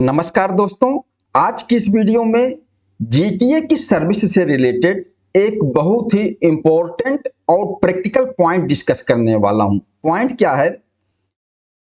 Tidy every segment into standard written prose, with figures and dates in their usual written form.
नमस्कार दोस्तों, आज की इस वीडियो में जीटीए की सर्विस से रिलेटेड एक बहुत ही इंपॉर्टेंट और प्रैक्टिकल पॉइंट डिस्कस करने वाला हूं। पॉइंट क्या है?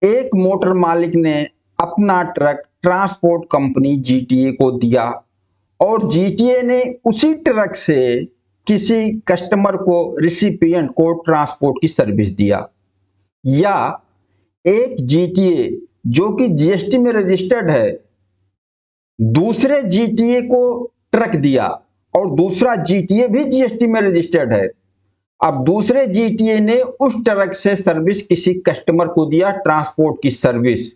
एक मोटर मालिक ने अपना ट्रक ट्रांसपोर्ट कंपनी जीटीए को दिया और जीटीए ने उसी ट्रक से किसी कस्टमर को रिसिपिएंट को ट्रांसपोर्ट की सर्विस दिया, या एक जीटीए जो कि जीएसटी में रजिस्टर्ड है दूसरे जीटीए को ट्रक दिया और दूसरा जीटीए भी जीएसटी में रजिस्टर्ड है। अब दूसरे जीटीए ने उस ट्रक से सर्विस किसी कस्टमर को दिया, ट्रांसपोर्ट की सर्विस।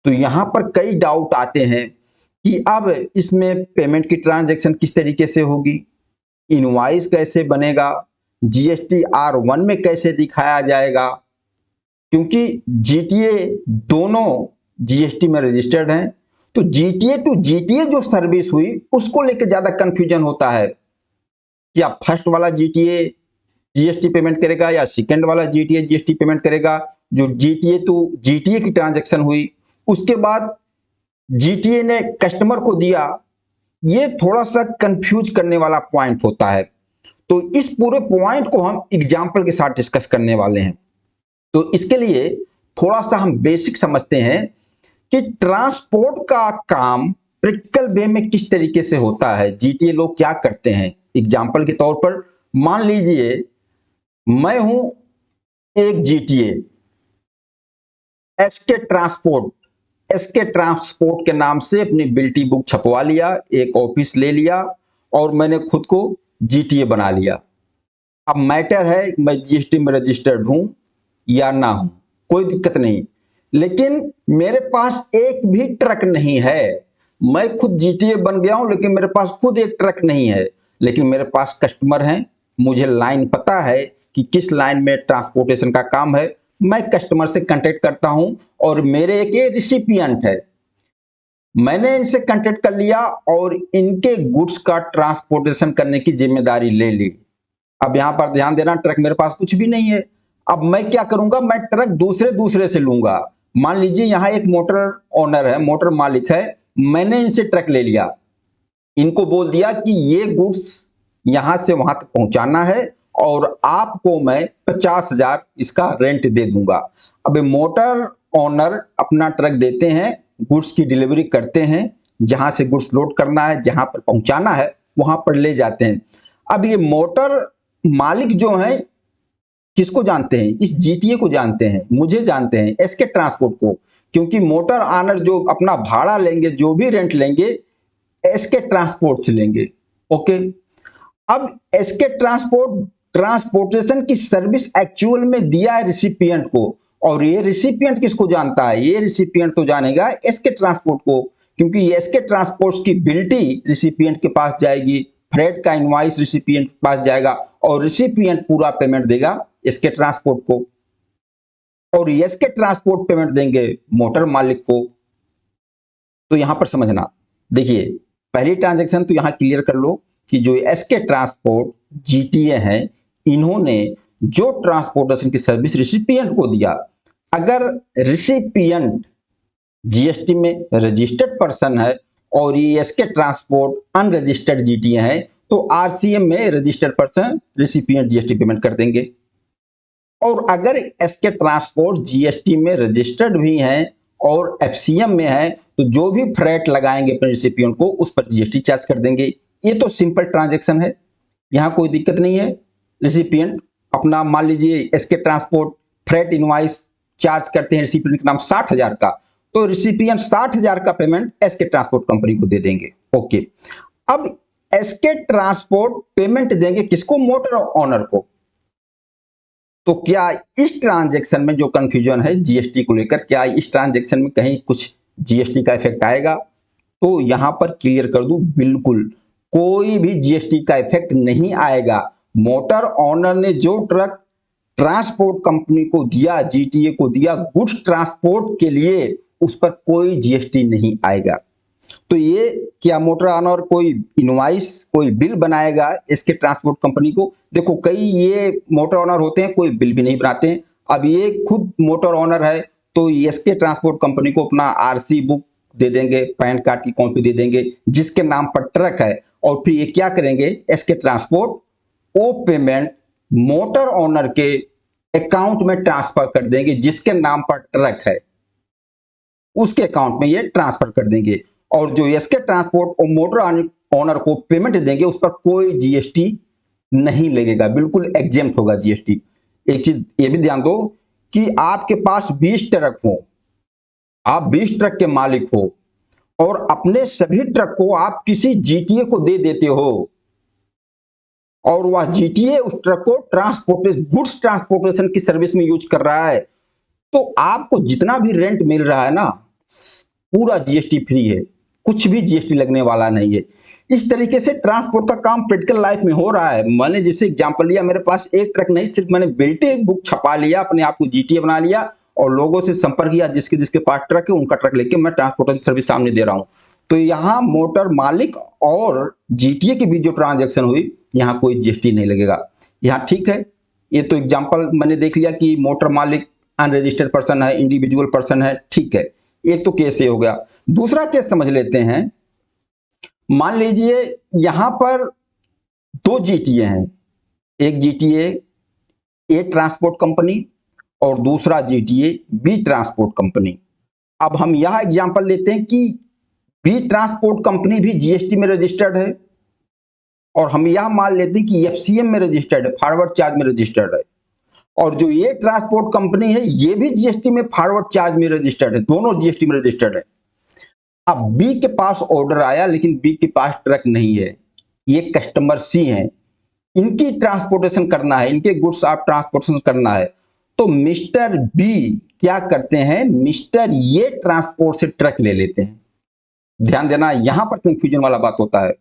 तो यहां पर कई डाउट आते हैं कि अब इसमें पेमेंट की ट्रांजैक्शन किस तरीके से होगी, इनवॉइस कैसे बनेगा, जीएसटी R1 में कैसे दिखाया जाएगा, क्योंकि जीटीए दोनों जीएसटी में रजिस्टर्ड हैं। तो जीटीए टू जीटीए जो सर्विस हुई उसको लेकर ज्यादा कंफ्यूजन होता है। क्या फर्स्ट वाला जीटीए जीएसटी पेमेंट करेगा या सेकंड वाला जीटीए जीएसटी पेमेंट करेगा? जो जीटीए टू जीटीए की ट्रांजैक्शन हुई उसके बाद जीटीए ने कस्टमर को दिया, ये थोड़ा सा कंफ्यूज करने वाला पॉइंट होता है। तो इस पूरे पॉइंट को हम एग्जाम्पल के साथ डिस्कस करने वाले हैं। तो इसके लिए थोड़ा सा हम बेसिक समझते हैं कि ट्रांसपोर्ट का काम प्रैक्टिकल वे में किस तरीके से होता है, जीटीए लोग क्या करते हैं। एग्जाम्पल के तौर पर मान लीजिए मैं हूं एक जीटीए, एसके ट्रांसपोर्ट के नाम से अपनी बिल्टी बुक छपवा लिया, एक ऑफिस ले लिया और मैंने खुद को जीटीए बना लिया। अब मैटर है मैं जीएसटी में रजिस्टर्ड हूं या ना हूं, कोई दिक्कत नहीं, लेकिन मेरे पास एक भी ट्रक नहीं है। मैं खुद जीटीए बन गया हूं लेकिन मेरे पास खुद एक ट्रक नहीं है, लेकिन मेरे पास कस्टमर हैं, मुझे लाइन पता है कि किस लाइन में ट्रांसपोर्टेशन का काम है। मैं कस्टमर से कांटेक्ट करता हूं और मेरे एक ये रिसिपिएंट है, मैंने इनसे कांटेक्ट कर लिया और इनके गुड्स का ट्रांसपोर्टेशन करने की जिम्मेदारी ले ली। अब यहां पर ध्यान देना, ट्रक मेरे पास कुछ भी नहीं है। अब मैं क्या करूंगा, मैं ट्रक दूसरे से लूंगा। मान लीजिए यहां एक मोटर ओनर है, मोटर मालिक है, मैंने इनसे ट्रक ले लिया, इनको बोल दिया कि ये गुड्स यहां से वहां तक पहुंचाना है और आपको मैं 50,000 इसका रेंट दे दूंगा। अब मोटर ओनर अपना ट्रक देते हैं, गुड्स की डिलीवरी करते हैं, जहां से गुड्स लोड करना है, जहां पर पहुंचाना है वहां पर ले जाते हैं। अब ये मोटर मालिक जो है किसको जानते हैं? इस जीटीए को जानते हैं, मुझे जानते हैं, एसके ट्रांसपोर्ट को, क्योंकि मोटर ऑनर जो अपना भाड़ा लेंगे, जो भी रेंट लेंगे, एसके ट्रांसपोर्ट से लेंगे। ओके, अब एसके ट्रांसपोर्टेशन की सर्विस एक्चुअल में दिया है रिसिपिएंट को, और ये रिसिपिएंट किसको जानता है? ये रिसिपिएंट तो जानेगा एसके ट्रांसपोर्ट को, क्योंकि एसके ट्रांसपोर्ट की बिल्टी रिसिपिएंट के पास जाएगी, फ्रेट का इनवॉइस रिसिपिएंट के पास जाएगा और रिसिपिएंट पूरा पेमेंट देगा एसके ट्रांसपोर्ट को, और एसके ट्रांसपोर्ट पेमेंट देंगे मोटर मालिक को। तो यहां पर समझना, देखिए पहली ट्रांजैक्शन तो यहां क्लियर कर लो कि जो एसके ट्रांसपोर्ट जीटीए है, इन्होंने जो ट्रांसपोर्टेशन की सर्विस रिसिपिएंट को दिया, अगर रिसिपिएंट जीएसटी में रजिस्टर्ड पर्सन है और ये एसके ट्रांसपोर्ट अनरजिस्टर्ड जीटीए है, तो आरसीएम में registered person recipient GST payment कर देंगे। और अगर एसके ट्रांसपोर्ट जीएसटी में रजिस्टर्ड भी हैं और एफसीएम में है, तो जो भी फ्रेट लगाएंगे अपने रिसिपिएंट को उस पर जीएसटी चार्ज कर देंगे। ये तो सिंपल ट्रांजैक्शन है, यहां कोई दिक्कत नहीं है। रिसिपिएंट अपना मान लीजिए SK transport freight invoice charge करते हैं रिसिपिएंट के नाम 60,000 का, तो रिसिपिएंट 60,000 का पेमेंट एसके ट्रांसपोर्ट कंपनी को दे देंगे। ओके, अब एसके ट्रांसपोर्ट पेमेंट देंगे किसको? मोटर ओनर को। तो क्या इस ट्रांजैक्शन में जो कंफ्यूजन है जीएसटी को लेकर, क्या इस ट्रांजैक्शन में कहीं कुछ जीएसटी का इफेक्ट आएगा? तो यहां पर क्लियर कर दूं, बिल्कुल कोई भी जीएसटी का इफेक्ट नहीं आएगा। मोटर ओनर ने जो ट्रक ट्रांसपोर्ट कंपनी को दिया, जीटीए को दिया गुड्स ट्रांसपोर्ट के लिए, उस पर कोई जीएसटी नहीं आएगा। तो ये क्या मोटर ओनर कोई इनवॉइस, कोई बिल बनाएगा इसके ट्रांसपोर्ट कंपनी को? देखो कई ये मोटर ओनर होते हैं कोई बिल भी नहीं बनाते हैं। अब ये खुद मोटर ओनर है तो इसके ट्रांसपोर्ट कंपनी को अपना आरसी बुक दे देंगे, पैन कार्ड की कॉपी दे देंगे जिसके नाम पर ट्रक है, और फिर ये क्या करेंगे, एसके ट्रांसपोर्ट वो पेमेंट मोटर ओनर के अकाउंट में ट्रांसफर कर देंगे, जिसके नाम पर ट्रक है उसके अकाउंट में ये ट्रांसफर कर देंगे। और जो एसके ट्रांसपोर्ट और मोटर ओनर को पेमेंट देंगे उस पर कोई जीएसटी नहीं लगेगा, बिल्कुल एग्जेम्प्ट होगा जीएसटी। एक चीज ये भी ध्यान दो कि आपके पास 20 ट्रक हो, आप 20 ट्रक के मालिक हो और अपने सभी ट्रक को आप किसी जीटीए को दे देते हो और वह जीटीए उस ट्रक को गुड्स ट्रांसपोर्टेशन की सर्विस में यूज कर रहा है, तो आपको जितना भी रेंट मिल रहा है ना पूरा जीएसटी फ्री है, कुछ भी जीएसटी लगने वाला नहीं है। इस तरीके से ट्रांसपोर्ट का काम प्रैक्टिकल लाइफ में हो रहा है। मैंने जैसे एग्जांपल लिया, मेरे पास एक ट्रक नहीं, सिर्फ मैंने बिल्टी बुक छपा लिया, अपने आप को जीटीए बना लिया और लोगों से संपर्क किया, जिसके जिसके पास ट्रक है उनका ट्रक लेके मैं ट्रांसपोर्टेशन सर्विस सामने दे रहा हूं। तो यहाँ मोटर मालिक और जीटीए के बीच जो ट्रांजेक्शन हुई, यहाँ कोई जीएसटी नहीं लगेगा। यहाँ ठीक है, ये तो एग्जाम्पल मैंने देख लिया कि मोटर मालिक अनरजिस्टर्ड पर्सन है, इंडिविजुअल पर्सन है, ठीक है, एक तो केस ये हो गया। दूसरा केस समझ लेते हैं। मान लीजिए यहां पर दो जीटीए हैं, एक जीटीए ए ट्रांसपोर्ट कंपनी और दूसरा जीटीए बी ट्रांसपोर्ट कंपनी। अब हम यह एग्जांपल लेते हैं कि बी ट्रांसपोर्ट कंपनी भी जीएसटी में रजिस्टर्ड है और हम यह मान लेते हैं कि एफसीएम में रजिस्टर्ड है, फॉरवर्ड चार्ज में रजिस्टर्ड है, और जो ये ट्रांसपोर्ट कंपनी है ये भी जीएसटी में फॉरवर्ड चार्ज में रजिस्टर्ड है, दोनों जीएसटी में रजिस्टर्ड है। अब बी के पास ऑर्डर आया लेकिन बी के पास ट्रक नहीं है, ये कस्टमर सी है, इनकी ट्रांसपोर्टेशन करना है, इनके गुड्स आप ट्रांसपोर्टेशन करना है, तो मिस्टर बी क्या करते हैं, मिस्टर ये ट्रांसपोर्ट से ट्रक ले लेते हैं। ध्यान देना, यहां पर कंफ्यूजन वाला बात होता है,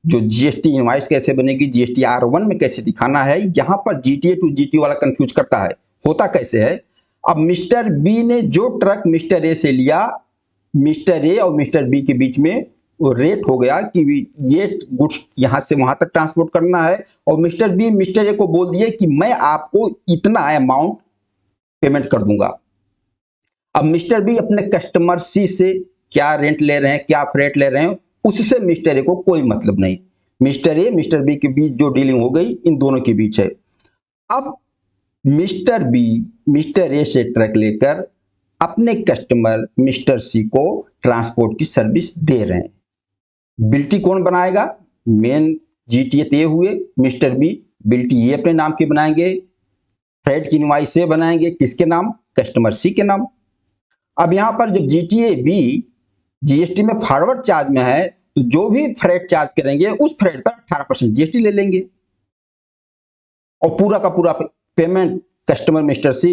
जो जीएसटी इनवॉइस कैसे बनेगी, जीएसटी R1 में कैसे दिखाना है, यहां पर जीटीए टू जीटी वाला कंफ्यूज करता है। होता कैसे है, अब मिस्टर बी ने जो ट्रक मिस्टर ए से लिया, मिस्टर ए और मिस्टर बी के बीच में वो रेट हो गया कि ये गुड्स यहां से वहां तक ट्रांसपोर्ट करना है, और मिस्टर बी मिस्टर ए को बोल दिए कि मैं आपको इतना अमाउंट पेमेंट कर दूंगा। अब मिस्टर बी अपने कस्टमर सी से क्या रेंट ले रहे हैं, क्या फ्रेट ले रहे हैं, उससे मिस्टर ए को कोई मतलब नहीं। मिस्टर ए मिस्टर बी के बीच जो डीलिंग हो गई इन दोनों के बीच है। अब मिस्टर बी मिस्टर ए से ट्रक लेकर अपने कस्टमर मिस्टर सी को ट्रांसपोर्ट की सर्विस दे रहे हैं। बिल्टी कौन बनाएगा, मेन जीटीए तय हुए, मिस्टर बी बिल्टी ये अपने नाम की बनाएंगे, फ्रेट की इनवॉइस से बनाएंगे, किसके नाम, कस्टमर सी के नाम। अब यहां पर जब जीटीए बी जीएसटी में फॉरवर्ड चार्ज में है, तो जो भी फ्रेट चार्ज करेंगे उस फ्रेट पर 18% जीएसटी ले लेंगे और पूरा का पूरा पेमेंट कस्टमर मिस्टर सी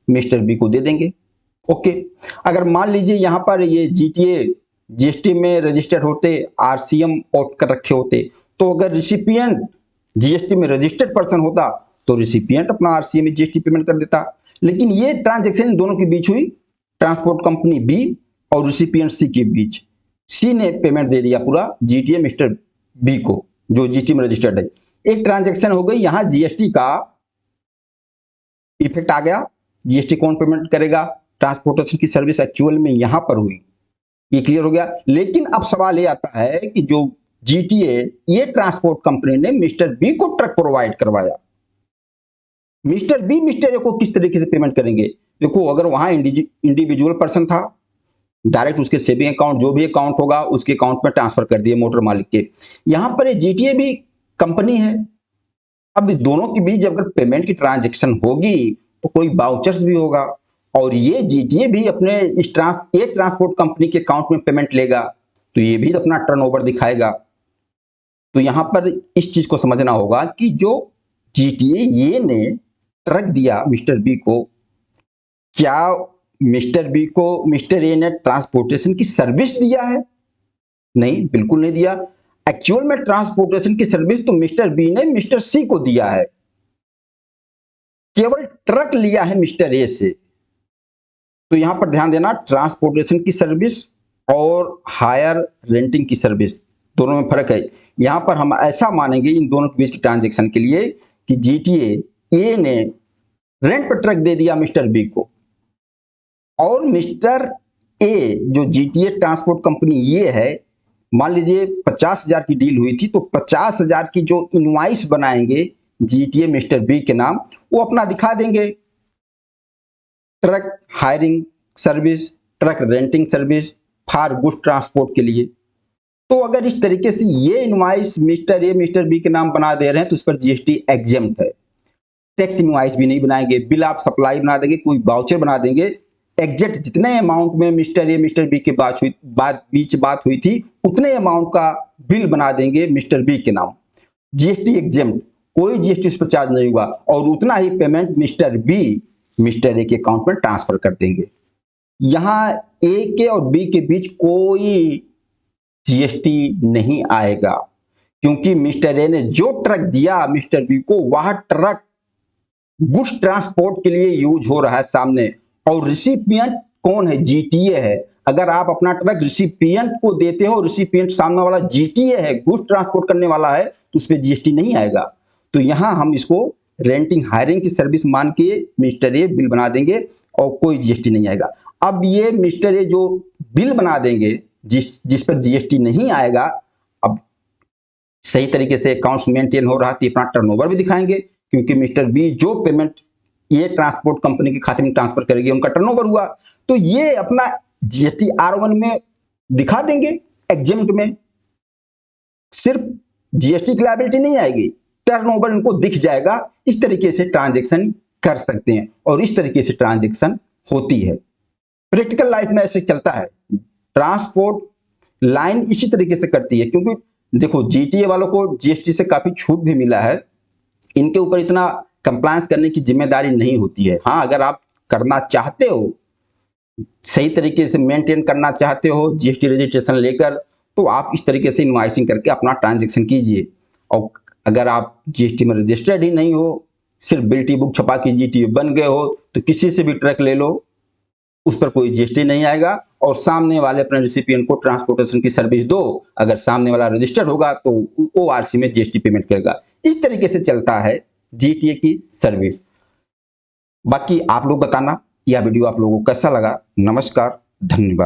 मिस्टर बी को दे देंगे। ओके, अगर मान लीजिए यहां पर ये जीटीए जीएसटी में रजिस्टर्ड होते, आरसीएम आउट कर रखे होते, तो अगर रिसिपिएंट जीएसटी में रजिस्टर्ड पर्सन होता तो रिसिपिएंट अपना आरसीएम में जीएसटी पेमेंट कर देता। लेकिन ये ट्रांजैक्शन इन दोनों के बीच हुई, ट्रांसपोर्ट कंपनी बी और रिसिपिएंट सी के बीच। सी ने पेमेंट दे दिया पूरा जीटीए मिस्टर बी को जो जीएसटी में रजिस्टर्ड है। एक ट्रांजैक्शन हो गई, यहां जीएसटी का इफेक्ट आ गया। जीएसटी कौन पेमेंट करेगा, ट्रांसपोर्टेशन की सर्विस एक्चुअल में यहां पर हुई, ये क्लियर हो गया। लेकिन अब सवाल ये आता है कि जो जीटीए ये ट्रांसपोर्ट कंपनी ने मिस्टर बी को ट्रक प्रोवाइड करवाया, मिस्टर बी मिस्टर ए को किस तरीके से पेमेंट करेंगे। देखो, अगर वहां इंडिविजुअल पर्सन था, डायरेक्ट उसके सेविंग अकाउंट जो भी अकाउंट होगा उसके अकाउंट में ट्रांसफर कर दिए मोटर मालिक के। यहां पर जीटीए भी कंपनी है। अब दोनों के बीच जब अगर पेमेंट की ट्रांजैक्शन होगी तो कोई वाउचर्स भी होगा, और ये जीटीए भी अपने इस ट्रांसपोर्ट कंपनी के अकाउंट में पेमेंट लेगा, तो ये भी अपना टर्नओवर दिखाएगा। तो यहां पर इस चीज को समझना होगा कि जो जीटीए ये ने ट्रक दिया मिस्टर बी को, क्या मिस्टर बी को मिस्टर ए ने ट्रांसपोर्टेशन की सर्विस दिया है? नहीं, बिल्कुल नहीं दिया। एक्चुअल में ट्रांसपोर्टेशन की सर्विस तो मिस्टर बी ने मिस्टर सी को दिया है, केवल ट्रक लिया है मिस्टर ए से। तो यहां पर ध्यान देना, ट्रांसपोर्टेशन की सर्विस और हायर रेंटिंग की सर्विस दोनों में फर्क है। यहां पर हम ऐसा मानेंगे इन दोनों के बीच की ट्रांजैक्शन के लिए कि जीटीए ए ने रेंट पर ट्रक दे दिया मिस्टर बी को, और मिस्टर ए जो जीटीए ट्रांसपोर्ट कंपनी ये है, मान लीजिए 50,000 की डील हुई थी, तो 50,000 की जो इनवॉइस बनाएंगे जीटीए मिस्टर बी के नाम, वो अपना दिखा देंगे। Truck hiring service, truck renting service for goods transport के लिए। तो अगर इस तरीके से ये invoice mister A mister B के नाम बना दे रहे हैं तो उस पर जीएसटी एग्जेम्प्ट है। टैक्स इनवॉइस भी नहीं बनाएंगे, बिल ऑफ सप्लाई बना देंगे, कोई वाउचर बना देंगे, एग्जैक्ट जितने अमाउंट में मिस्टर ए मिस्टर बी के बीच बात हुई थी उतने अमाउंट का बिल बना देंगे मिस्टर बी के नाम, जीएसटी एग्जेम्प्ट, कोई जीएसटी इस पर चार्ज नहीं होगा, और उतना ही payment mister B mister A के अकाउंट में ट्रांसफर कर देंगे। यहां ए के और बी के बीच कोई जीएसटी नहीं आएगा, क्योंकि मिस्टर ए ने जो ट्रक दिया मिस्टर बी को, वह ट्रक गुड्स ट्रांसपोर्ट के लिए यूज हो रहा है सामने, और रिसिपिएंट कौन है? जीटीए है। अगर आप अपना ट्रक रिसिपिएंट को देते हो, रिसिपिएंट सामने वाला जीटीए है, गुड्स ट्रांसपोर्ट करने वाला है, तो उस पर जीएसटी नहीं आएगा। तो यहां हम इसको रेंटिंग हायरिंग की सर्विस मान के मिस्टर ए बिल बना देंगे और कोई जीएसटी नहीं आएगा। अब ये मिस्टर ए जो बिल बना देंगे जिस पर जीएसटी नहीं आएगा, अब सही तरीके से अकाउंट्स मेंटेन हो रहा है तो अपना टर्नओवर भी दिखाएंगे, क्योंकि मिस्टर बी जो पेमेंट ये ट्रांसपोर्ट कंपनी के खाते में ट्रांसफर करेगी उनका टर्नओवर हुआ, तो ये अपना जीएसटी R1 में दिखा देंगे एग्जेम्प्ट में। सिर्फ जीएसटी की लायबिलिटी नहीं आएगी, टर्नओवर इनको दिख जाएगा। इस तरीके से ट्रांजैक्शन कर सकते हैं और इस तरीके से ट्रांजैक्शन होती है। प्रैक्टिकल लाइफ में ऐसे चलता है, ट्रांसपोर्ट लाइन इसी तरीके से करती है, क्योंकि देखो जीटीए वालों को जीएसटी से काफी छूट भी मिला है, इनके ऊपर इतना कंप्लायंस करने की जिम्मेदारी नहीं होती है। हाँ, अगर आप करना चाहते हो, सही तरीके से मेंटेन करना चाहते हो जीएसटी रजिस्ट्रेशन लेकर, तो आप इस तरीके से इनवॉइसिंग करके अपना ट्रांजैक्शन कीजिए। और अगर आप जीएसटी में रजिस्टर्ड ही नहीं हो, सिर्फ बिल्टी बुक छपा के जीटीए बन गए हो, तो किसी से भी ट्रक ले लो, उस पर कोई जीएसटी नहीं आएगा। और सामने वाले अपने रिसिपिएंट को ट्रांसपोर्टेशन की सर्विस दो, अगर सामने वाला रजिस्टर्ड होगा तो ओआरसी में जीएसटी पेमेंट करेगा। इस तरीके से चलता है जीटीए की सर्विस। बाकी आप लोग बताना यह वीडियो आप लोगों को कैसा लगा। नमस्कार, धन्यवाद।